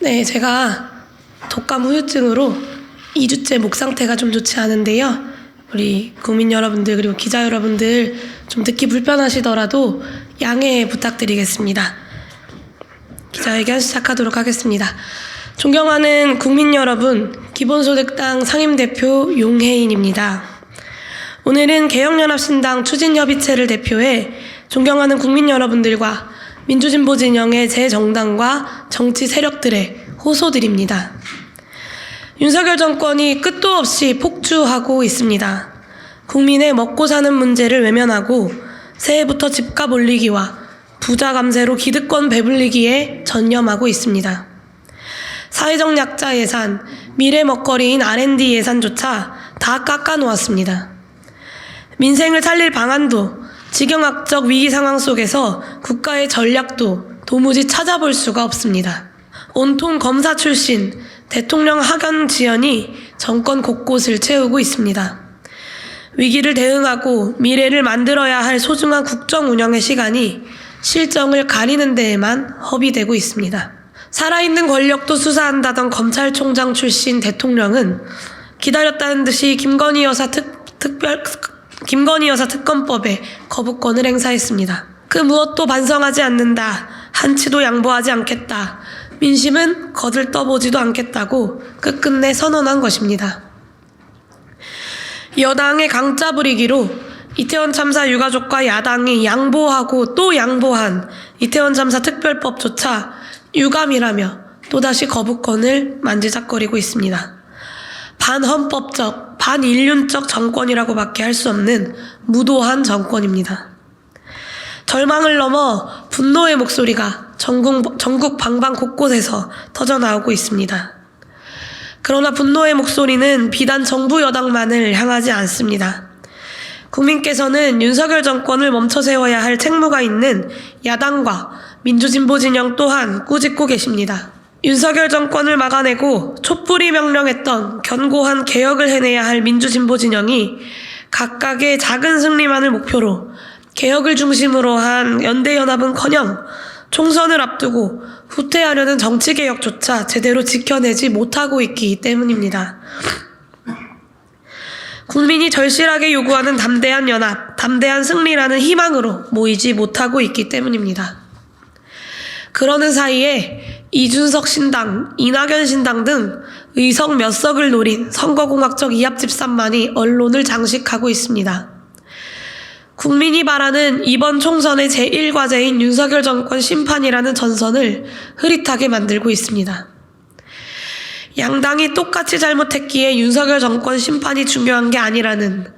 네, 제가 독감 후유증으로 2주째 목 상태가 좀 좋지 않은데요. 우리 국민 여러분들 그리고 기자 여러분들 좀 듣기 불편하시더라도 양해 부탁드리겠습니다. 기자회견 시작하도록 하겠습니다. 존경하는 국민 여러분, 기본소득당 상임대표 용혜인입니다. 오늘은 개혁연합신당 추진협의체를 대표해 존경하는 국민 여러분들과 민주진보 진영의 제 정당과 정치 세력들의 호소드립니다. 윤석열 정권이 끝도 없이 폭주하고 있습니다. 국민의 먹고 사는 문제를 외면하고 새해부터 집값 올리기와 부자 감세로 기득권 배불리기에 전념하고 있습니다. 사회적 약자 예산, 미래 먹거리인 R&D 예산조차 다 깎아놓았습니다. 민생을 살릴 방안도 지경학적 위기 상황 속에서 국가의 전략도 도무지 찾아볼 수가 없습니다. 온통 검사 출신, 대통령 학연 지연이 정권 곳곳을 채우고 있습니다. 위기를 대응하고 미래를 만들어야 할 소중한 국정 운영의 시간이 실정을 가리는 데에만 허비되고 있습니다. 살아있는 권력도 수사한다던 검찰총장 출신 대통령은 기다렸다는 듯이 김건희 여사 특검법에 거부권을 행사했습니다. 그 무엇도 반성하지 않는다. 한치도 양보하지 않겠다. 민심은 거들떠보지도 않겠다고 끝끝내 선언한 것입니다. 여당의 강짜 부리기로 이태원 참사 유가족과 야당이 양보하고 또 양보한 이태원 참사 특별법조차 유감이라며 또다시 거부권을 만지작거리고 있습니다. 반헌법적, 반인륜적 정권이라고밖에 할 수 없는 무도한 정권입니다. 절망을 넘어 분노의 목소리가 전국 방방 곳곳에서 터져나오고 있습니다. 그러나 분노의 목소리는 비단 정부 여당만을 향하지 않습니다. 국민께서는 윤석열 정권을 멈춰 세워야 할 책무가 있는 야당과 민주진보 진영 또한 꾸짖고 계십니다. 윤석열 정권을 막아내고 촛불이 명령했던 견고한 개혁을 해내야 할 민주진보 진영이 각각의 작은 승리만을 목표로 개혁을 중심으로 한 연대연합은커녕 총선을 앞두고 후퇴하려는 정치개혁조차 제대로 지켜내지 못하고 있기 때문입니다. 국민이 절실하게 요구하는 담대한 연합, 담대한 승리라는 희망으로 모이지 못하고 있기 때문입니다. 그러는 사이에 이준석 신당, 이낙연 신당 등 의석 몇 석을 노린 선거공학적 이합집산만이 언론을 장식하고 있습니다. 국민이 바라는 이번 총선의 제1과제인 윤석열 정권 심판이라는 전선을 흐릿하게 만들고 있습니다. 양당이 똑같이 잘못했기에 윤석열 정권 심판이 중요한 게 아니라는,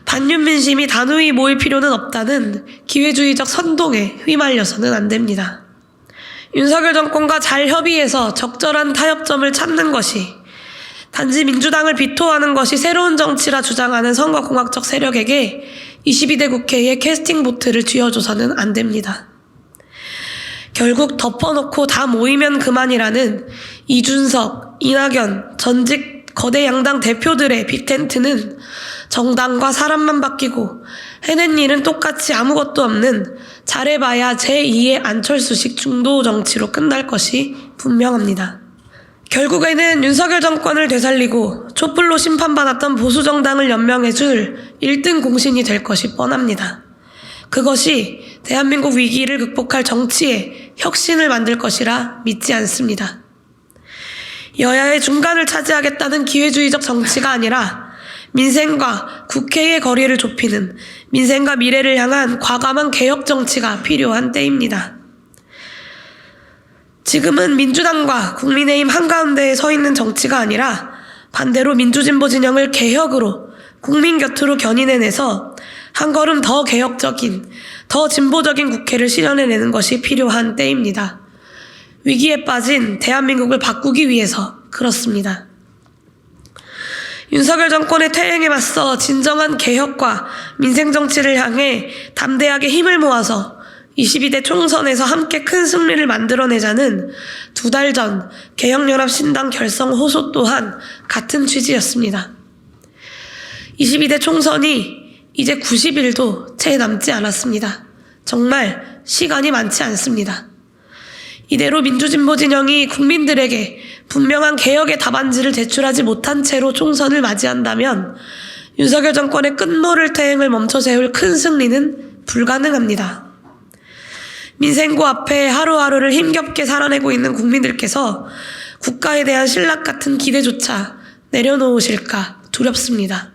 반윤 민심이 단호히 모일 필요는 없다는 기회주의적 선동에 휘말려서는 안 됩니다. 윤석열 정권과 잘 협의해서 적절한 타협점을 찾는 것이, 단지 민주당을 비토하는 것이 새로운 정치라 주장하는 선거공학적 세력에게 22대 국회에 캐스팅 보트를 쥐어줘서는 안 됩니다. 결국 덮어놓고 다 모이면 그만이라는 이준석, 이낙연, 전직 거대 양당 대표들의 빅텐트는 정당과 사람만 바뀌고 해낸 일은 똑같이 아무것도 없는 잘해봐야 제2의 안철수식 중도 정치로 끝날 것이 분명합니다. 결국에는 윤석열 정권을 되살리고 촛불로 심판받았던 보수정당을 연명해줄 1등 공신이 될 것이 뻔합니다. 그것이 대한민국 위기를 극복할 정치의 혁신을 만들 것이라 믿지 않습니다. 여야의 중간을 차지하겠다는 기회주의적 정치가 아니라 민생과 국회의 거리를 좁히는 민생과 미래를 향한 과감한 개혁 정치가 필요한 때입니다. 지금은 민주당과 국민의힘 한가운데에 서 있는 정치가 아니라 반대로 민주진보 진영을 개혁으로 국민 곁으로 견인해내서 한 걸음 더 개혁적인, 더 진보적인 국회를 실현해내는 것이 필요한 때입니다. 위기에 빠진 대한민국을 바꾸기 위해서 그렇습니다. 윤석열 정권의 퇴행에 맞서 진정한 개혁과 민생정치를 향해 담대하게 힘을 모아서 22대 총선에서 함께 큰 승리를 만들어내자는 2달 전 개혁연합신당 결성 호소 또한 같은 취지였습니다. 22대 총선이 이제 90일도 채 남지 않았습니다. 정말 시간이 많지 않습니다. 이대로 민주진보 진영이 국민들에게 분명한 개혁의 답안지를 제출하지 못한 채로 총선을 맞이한다면 윤석열 정권의 끝모를 퇴행을 멈춰 세울 큰 승리는 불가능합니다. 민생고 앞에 하루하루를 힘겹게 살아내고 있는 국민들께서 국가에 대한 신락 같은 기대조차 내려놓으실까 두렵습니다.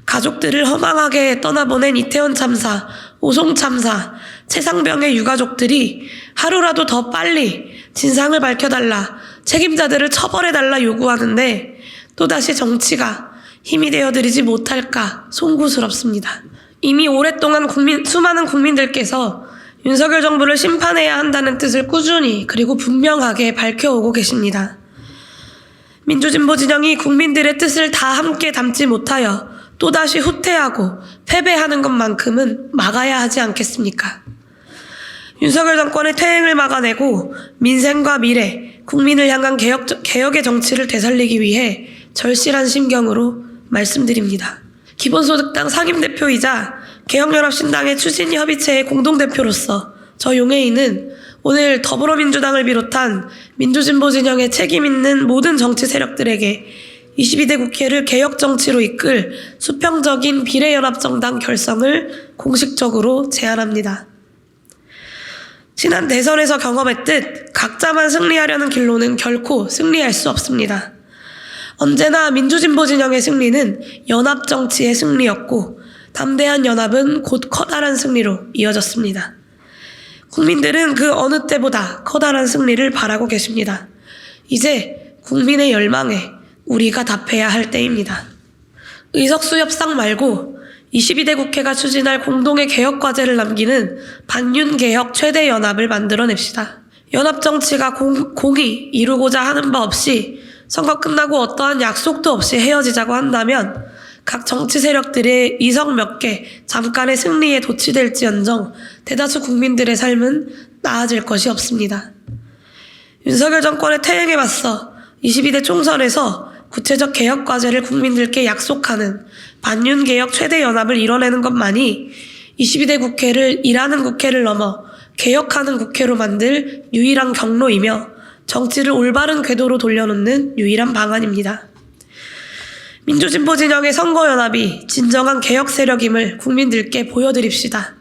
가족들을 허망하게 떠나보낸 이태원 참사, 오송 참사, 최상병의 유가족들이 하루라도 더 빨리 진상을 밝혀달라, 책임자들을 처벌해달라 요구하는데 또다시 정치가 힘이 되어드리지 못할까 송구스럽습니다. 이미 오랫동안 수많은 국민들께서 윤석열 정부를 심판해야 한다는 뜻을 꾸준히 그리고 분명하게 밝혀오고 계십니다. 민주진보 진영이 국민들의 뜻을 다 함께 담지 못하여 또다시 후퇴하고 패배하는 것만큼은 막아야 하지 않겠습니까? 윤석열 정권의 퇴행을 막아내고 민생과 미래, 국민을 향한 개혁의 정치를 되살리기 위해 절실한 심경으로 말씀드립니다. 기본소득당 상임대표이자 개혁연합신당의 추진협의체의 공동대표로서 저 용해인은 오늘 더불어민주당을 비롯한 민주진보 진영의 책임있는 모든 정치 세력들에게 22대 국회를 개혁정치로 이끌 수평적인 비례연합정당 결성을 공식적으로 제안합니다. 지난 대선에서 경험했듯 각자만 승리하려는 길로는 결코 승리할 수 없습니다. 언제나 민주진보 진영의 승리는 연합정치의 승리였고 담대한 연합은 곧 커다란 승리로 이어졌습니다. 국민들은 그 어느 때보다 커다란 승리를 바라고 계십니다. 이제 국민의 열망에 우리가 답해야 할 때입니다. 의석수 협상 말고 22대 국회가 추진할 공동의 개혁과제를 남기는 반윤개혁 최대 연합을 만들어냅시다. 연합정치가 공히 이루고자 하는 바 없이 선거 끝나고 어떠한 약속도 없이 헤어지자고 한다면 각 정치 세력들의 이석 몇 개 잠깐의 승리에 도취될지언정 대다수 국민들의 삶은 나아질 것이 없습니다. 윤석열 정권의 퇴행에 맞서 22대 총선에서 구체적 개혁 과제를 국민들께 약속하는 반윤개혁 최대 연합을 이뤄내는 것만이 22대 국회를 일하는 국회를 넘어 개혁하는 국회로 만들 유일한 경로이며 정치를 올바른 궤도로 돌려놓는 유일한 방안입니다. 민주진보 진영의 선거연합이 진정한 개혁 세력임을 국민들께 보여드립시다.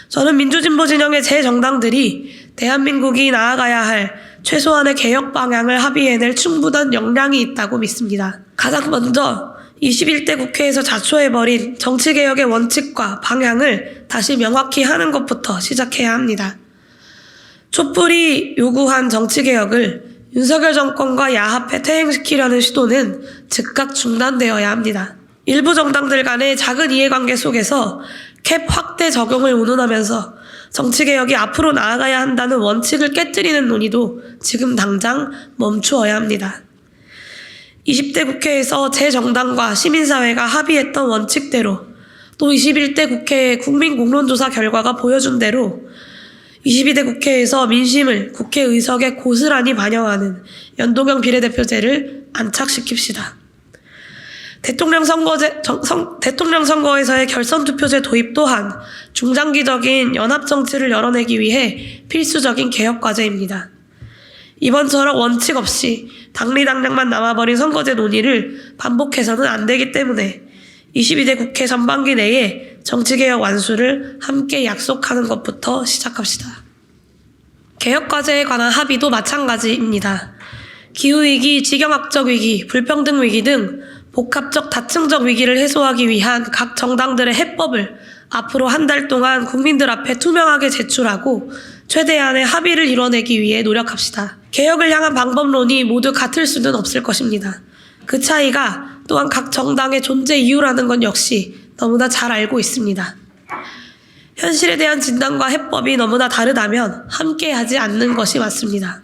저는 민주진보 진영의 제 정당들이 대한민국이 나아가야 할 최소한의 개혁 방향을 합의해낼 충분한 역량이 있다고 믿습니다. 가장 먼저 21대 국회에서 자초해버린 정치개혁의 원칙과 방향을 다시 명확히 하는 것부터 시작해야 합니다. 촛불이 요구한 정치개혁을 윤석열 정권과 야합해 퇴행시키려는 시도는 즉각 중단되어야 합니다. 일부 정당들 간의 작은 이해관계 속에서 캡 확대 적용을 운운하면서 정치개혁이 앞으로 나아가야 한다는 원칙을 깨뜨리는 논의도 지금 당장 멈추어야 합니다. 20대 국회에서 제 정당과 시민사회가 합의했던 원칙대로 또 21대 국회의 국민공론조사 결과가 보여준 대로 22대 국회에서 민심을 국회 의석에 고스란히 반영하는 연동형 비례대표제를 안착시킵시다. 대통령 선거에서의 결선투표제 도입 또한 중장기적인 연합정치를 열어내기 위해 필수적인 개혁과제입니다. 이번처럼 원칙 없이 당리당략만 남아버린 선거제 논의를 반복해서는 안 되기 때문에 22대 국회 전반기 내에 정치개혁 완수를 함께 약속하는 것부터 시작합시다. 개혁과제에 관한 합의도 마찬가지입니다. 기후위기, 지경학적 위기, 불평등 위기 등 복합적 다층적 위기를 해소하기 위한 각 정당들의 해법을 앞으로 한 달 동안 국민들 앞에 투명하게 제출하고 최대한의 합의를 이뤄내기 위해 노력합시다. 개혁을 향한 방법론이 모두 같을 수는 없을 것입니다. 그 차이가 또한 각 정당의 존재 이유라는 건 역시 너무나 잘 알고 있습니다. 현실에 대한 진단과 해법이 너무나 다르다면 함께하지 않는 것이 맞습니다.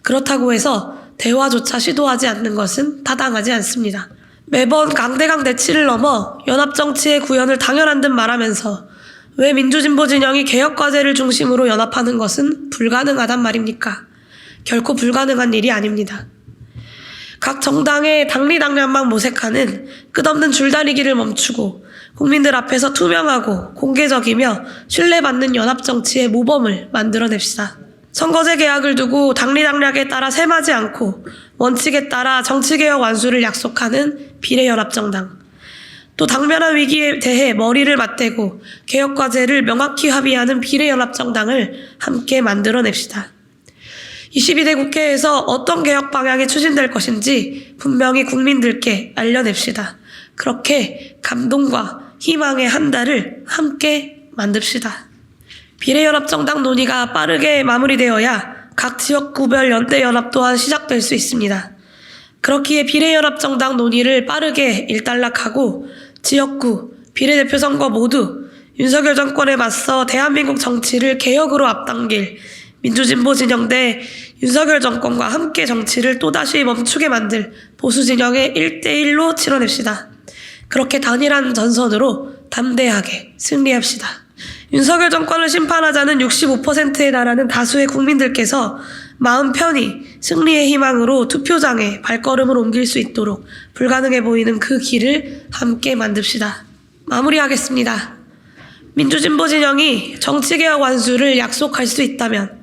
그렇다고 해서 대화조차 시도하지 않는 것은 타당하지 않습니다. 매번 강대강 대치를 넘어 연합정치의 구현을 당연한 듯 말하면서 왜 민주진보 진영이 개혁과제를 중심으로 연합하는 것은 불가능하단 말입니까? 결코 불가능한 일이 아닙니다. 각 정당의 당리당략만 모색하는 끝없는 줄다리기를 멈추고 국민들 앞에서 투명하고 공개적이며 신뢰받는 연합정치의 모범을 만들어냅시다. 선거제 계약을 두고 당리당략에 따라 셈하지 않고 원칙에 따라 정치개혁 완수를 약속하는 비례연합정당. 또 당면한 위기에 대해 머리를 맞대고 개혁 과제를 명확히 합의하는 비례연합정당을 함께 만들어냅시다. 22대 국회에서 어떤 개혁 방향이 추진될 것인지 분명히 국민들께 알려냅시다. 그렇게 감동과 희망의 한 달을 함께 만듭시다. 비례연합정당 논의가 빠르게 마무리되어야 각 지역구별 연대연합 또한 시작될 수 있습니다. 그렇기에 비례연합정당 논의를 빠르게 일단락하고 지역구, 비례대표 선거 모두 윤석열 정권에 맞서 대한민국 정치를 개혁으로 앞당길 민주진보 진영 대 윤석열 정권과 함께 정치를 또다시 멈추게 만들 보수 진영의 1대1로 치러냅시다. 그렇게 단일한 전선으로 담대하게 승리합시다. 윤석열 정권을 심판하자는 65%에 달하는 다수의 국민들께서 마음 편히 승리의 희망으로 투표장에 발걸음을 옮길 수 있도록 불가능해 보이는 그 길을 함께 만듭시다. 마무리하겠습니다. 민주진보 진영이 정치개혁 완수를 약속할 수 있다면,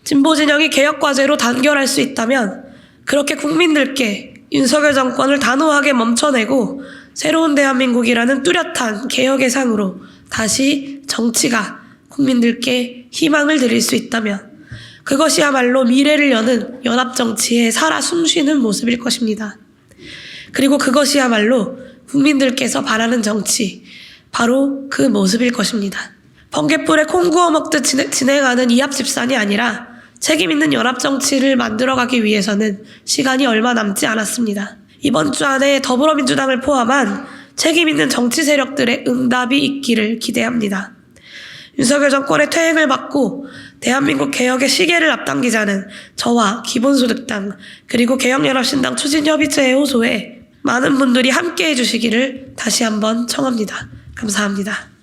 진보 진영이 개혁 과제로 단결할 수 있다면 그렇게 국민들께 윤석열 정권을 단호하게 멈춰내고 새로운 대한민국이라는 뚜렷한 개혁의 상으로 다시 정치가 국민들께 희망을 드릴 수 있다면 그것이야말로 미래를 여는 연합정치의 살아 숨쉬는 모습일 것입니다. 그리고 그것이야말로 국민들께서 바라는 정치, 바로 그 모습일 것입니다. 번갯불에 콩 구워 먹듯 진행하는 이합집산이 아니라 책임 있는 연합정치를 만들어가기 위해서는 시간이 얼마 남지 않았습니다. 이번 주 안에 더불어민주당을 포함한 책임 있는 정치 세력들의 응답이 있기를 기대합니다. 윤석열 정권의 퇴행을 막고 대한민국 개혁의 시계를 앞당기자는 저와 기본소득당 그리고 개혁연합신당 추진협의체의 호소에 많은 분들이 함께해 주시기를 다시 한번 청합니다. 감사합니다.